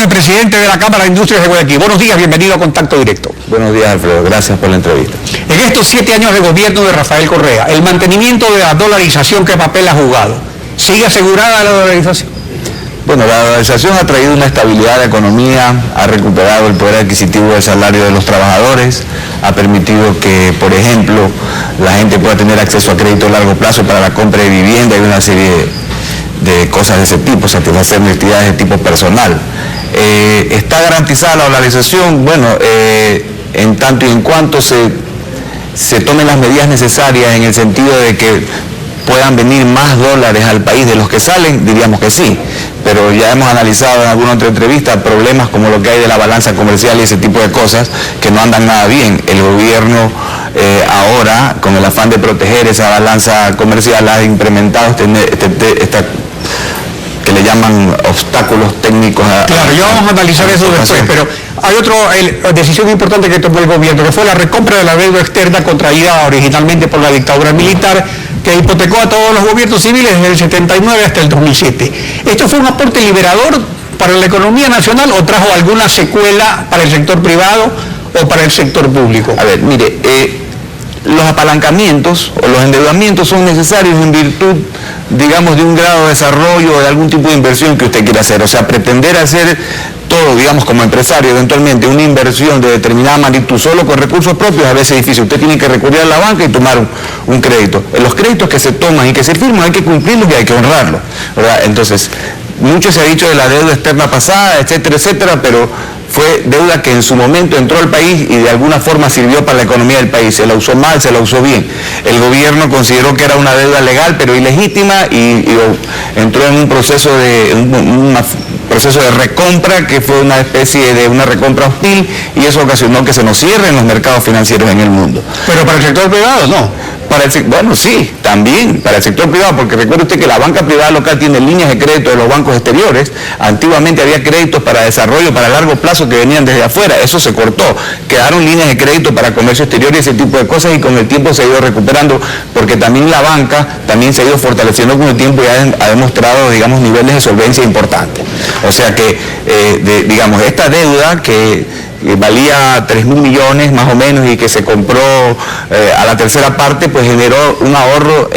el presidente de la Cámara de Industrias de Guayaquil. Buenos días, bienvenido a Contacto Directo. Buenos días, Alfredo, gracias por la entrevista. En estos 7 años de gobierno de Rafael Correa, el mantenimiento de la dolarización, ¿qué papel ha jugado? ¿Sigue asegurada la dolarización? Bueno, la dolarización ha traído una estabilidad a la economía, ha recuperado el poder adquisitivo del salario de los trabajadores, ha permitido que, por ejemplo, la gente pueda tener acceso a crédito a largo plazo para la compra de vivienda y una serie de cosas de ese tipo, satisfacer necesidades de tipo personal. ¿Está garantizada la dolarización? Bueno, en tanto y en cuanto se tomen las medidas necesarias en el sentido de que puedan venir más dólares al país de los que salen, diríamos que sí, pero ya hemos analizado en alguna otra entrevista problemas como lo que hay de la balanza comercial y ese tipo de cosas que no andan nada bien. El gobierno ahora, con el afán de proteger esa balanza comercial, ha implementado que le llaman obstáculos técnicos. Claro, ya vamos a analizar eso después, pero hay otra decisión importante que tomó el gobierno, que fue la recompra de la deuda externa contraída originalmente por la dictadura militar, que hipotecó a todos los gobiernos civiles desde el 79 hasta el 2007. ¿Esto fue un aporte liberador para la economía nacional o trajo alguna secuela para el sector privado o para el sector público? A ver, mire, los apalancamientos o los endeudamientos son necesarios en virtud, digamos, de un grado de desarrollo o de algún tipo de inversión que usted quiera hacer. O sea, pretender hacer todo, digamos, como empresario, eventualmente una inversión de determinada magnitud solo con recursos propios a veces es difícil. Usted tiene que recurrir a la banca y tomar un crédito. En los créditos que se toman y que se firman hay que cumplirlos y hay que honrarlos, ¿verdad? Entonces, mucho se ha dicho de la deuda externa pasada, etcétera, etcétera, pero fue deuda que en su momento entró al país y de alguna forma sirvió para la economía del país. Se la usó mal, se la usó bien. El gobierno consideró que era una deuda legal pero ilegítima y entró en un proceso de recompra que fue una especie de una recompra hostil y eso ocasionó que se nos cierren los mercados financieros en el mundo. Pero para el sector privado no. Bueno, sí, también para el sector privado, porque recuerde usted que la banca privada local tiene líneas de crédito de los bancos exteriores. Antiguamente había créditos para desarrollo, para largo plazo que venían desde afuera, eso se cortó. Quedaron líneas de crédito para comercio exterior y ese tipo de cosas y con el tiempo se ha ido recuperando, porque también la banca también se ha ido fortaleciendo con el tiempo y ha demostrado, digamos, niveles de solvencia importantes. O sea que, digamos, esta deuda que valía 3.000 millones más o menos y que se compró a la tercera parte, pues generó un ahorro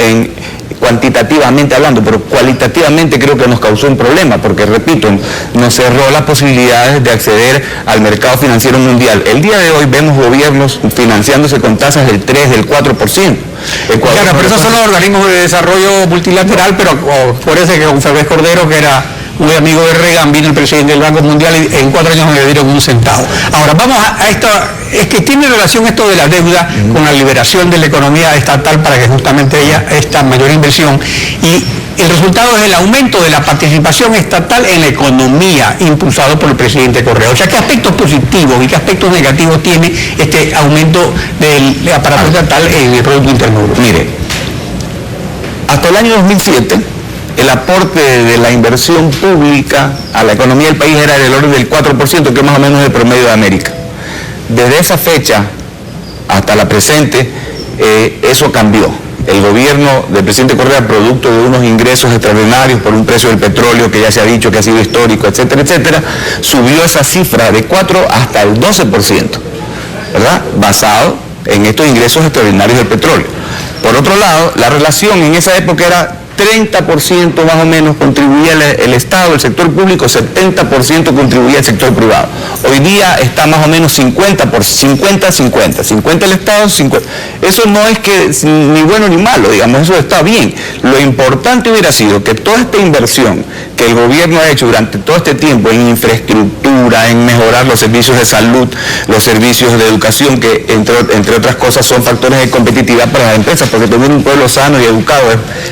cuantitativamente hablando, pero cualitativamente creo que nos causó un problema, porque repito, nos cerró las posibilidades de acceder al mercado financiero mundial. El día de hoy vemos gobiernos financiándose con tasas del 3, del 4%. Claro, pero esos son los organismos de desarrollo multilateral, pero parece que con Fernández Cordero, que era muy amigo de Reagan, vino el presidente del Banco Mundial y en 4 años no le dieron un centavo. Ahora, vamos a esto, es que tiene relación esto de la deuda con la liberación de la economía estatal para que justamente haya esta mayor inversión. Y el resultado es el aumento de la participación estatal en la economía impulsado por el presidente Correa. O sea, ¿qué aspectos positivos y qué aspectos negativos tiene este aumento del aparato estatal en el Producto Interno Bruto? Mire, hasta el año 2007, el aporte de la inversión pública a la economía del país era del orden del 4%, que es más o menos el promedio de América. Desde esa fecha hasta la presente, eso cambió. El gobierno del presidente Correa, producto de unos ingresos extraordinarios por un precio del petróleo que ya se ha dicho que ha sido histórico, etcétera, etcétera, subió esa cifra de 4 hasta el 12%, ¿verdad? Basado en estos ingresos extraordinarios del petróleo. Por otro lado, la relación en esa época era 30% más o menos contribuía el Estado, el sector público, 70% contribuía el sector privado. Hoy día está más o menos 50-50, 50 el Estado, 50. Eso no es que ni bueno ni malo, digamos, eso está bien. Lo importante hubiera sido que toda esta inversión que el gobierno ha hecho durante todo este tiempo en infraestructura, en mejorar los servicios de salud, los servicios de educación, que entre otras cosas son factores de competitividad para las empresas, porque tener un pueblo sano y educado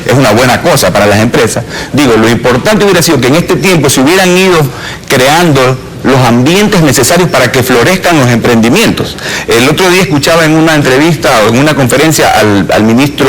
es una buena cosa para las empresas. Digo, lo importante hubiera sido que en este tiempo se hubieran ido creando los ambientes necesarios para que florezcan los emprendimientos. El otro día escuchaba en una entrevista o en una conferencia al ministro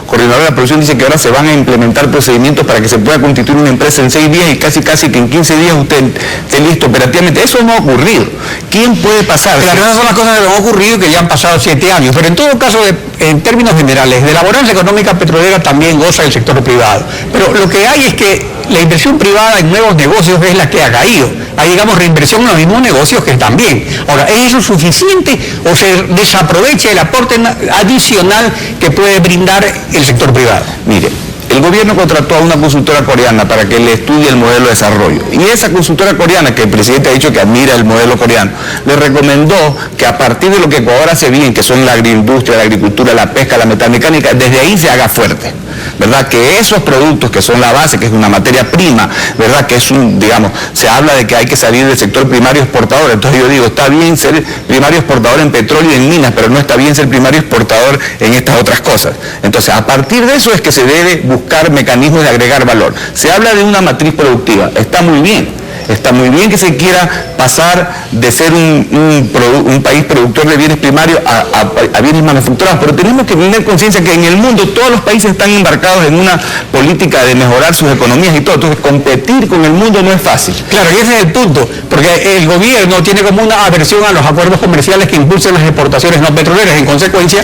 coordinador de la producción, dice que ahora se van a implementar procedimientos para que se pueda constituir una empresa en 6 días y casi que en 15 días usted esté listo operativamente. Eso no ha ocurrido. ¿Quién puede pasar? Claro, esas son las cosas que han ocurrido y que ya han pasado 7 años, pero en todo caso, en términos generales, de la bonanza económica petrolera también goza el sector privado. Pero lo que hay es que la inversión privada en nuevos negocios es la que ha caído. hay, digamos, reinversión en los mismos negocios que están bien. Ahora, ¿es eso suficiente o se desaprovecha el aporte adicional que puede brindar el sector privado? Mire, el gobierno contrató a una consultora coreana para que le estudie el modelo de desarrollo. Y esa consultora coreana, que el presidente ha dicho que admira el modelo coreano, le recomendó que a partir de lo que Ecuador hace bien, que son la agroindustria, la agricultura, la pesca, la metalmecánica, desde ahí se haga fuerte. ¿Verdad? Que esos productos que son la base, que es una materia prima, ¿verdad? Que es digamos, se habla de que hay que salir del sector primario exportador. Entonces yo digo, está bien ser primario exportador en petróleo y en minas, pero no está bien ser primario exportador en estas otras cosas. Entonces, a partir de eso es que se debe buscar mecanismos de agregar valor. Se habla de una matriz productiva, está muy bien. Está muy bien que se quiera pasar de ser un país productor de bienes primarios a bienes manufacturados, pero tenemos que tener conciencia que en el mundo todos los países están embarcados en una política de mejorar sus economías y todo. Entonces, competir con el mundo no es fácil. Claro, y ese es el punto, porque el gobierno tiene como una aversión a los acuerdos comerciales que impulsen las exportaciones no petroleras, en consecuencia,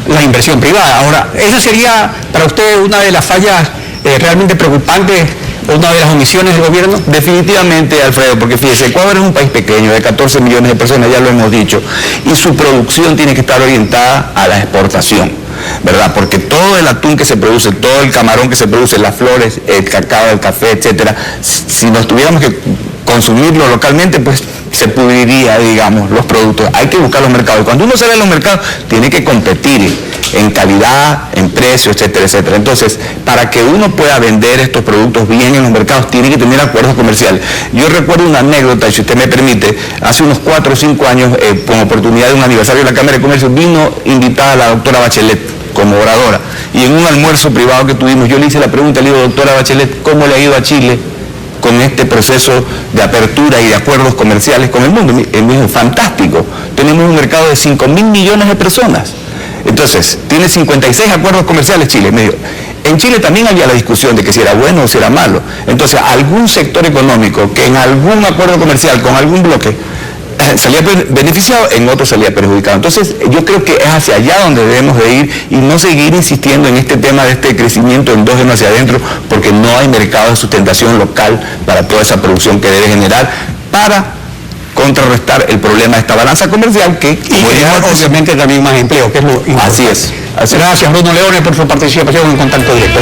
la inversión privada. Ahora, esa sería para usted una de las fallas realmente preocupantes, una de las omisiones del gobierno. Definitivamente, Alfredo, porque fíjese, Ecuador es un país pequeño, de 14 millones de personas, ya lo hemos dicho, y su producción tiene que estar orientada a la exportación, ¿verdad? Porque todo el atún que se produce, todo el camarón que se produce, las flores, el cacao, el café, etcétera, si nos tuviéramos que consumirlo localmente, pues se pudriría, digamos, los productos. Hay que buscar los mercados. Y cuando uno sale a los mercados, tiene que competir en calidad, en precio, etcétera, etcétera. Entonces, para que uno pueda vender estos productos bien en los mercados, tiene que tener acuerdos comerciales. Yo recuerdo una anécdota, si usted me permite, hace unos 4 o 5 años, con oportunidad de un aniversario de la Cámara de Comercio, vino invitada la doctora Bachelet como oradora. Y en un almuerzo privado que tuvimos, yo le hice la pregunta, le digo, doctora Bachelet, ¿cómo le ha ido a Chile con este proceso de apertura y de acuerdos comerciales con el mundo? Me dijo, fantástico, tenemos un mercado de 5.000 millones de personas. Entonces, tiene 56 acuerdos comerciales Chile. Me dijo, en Chile también había la discusión de que si era bueno o si era malo. Entonces, algún sector económico que en algún acuerdo comercial con algún bloque salía beneficiado, en otro salía perjudicado. Entonces, yo creo que es hacia allá donde debemos de ir y no seguir insistiendo en este tema de este crecimiento endógeno hacia adentro, porque no hay mercado de sustentación local para toda esa producción que debe generar para contrarrestar el problema de esta balanza comercial que obviamente también más empleo, que es lo importante. Así es. Gracias, Bruno Leones, por su participación en Contacto Directo.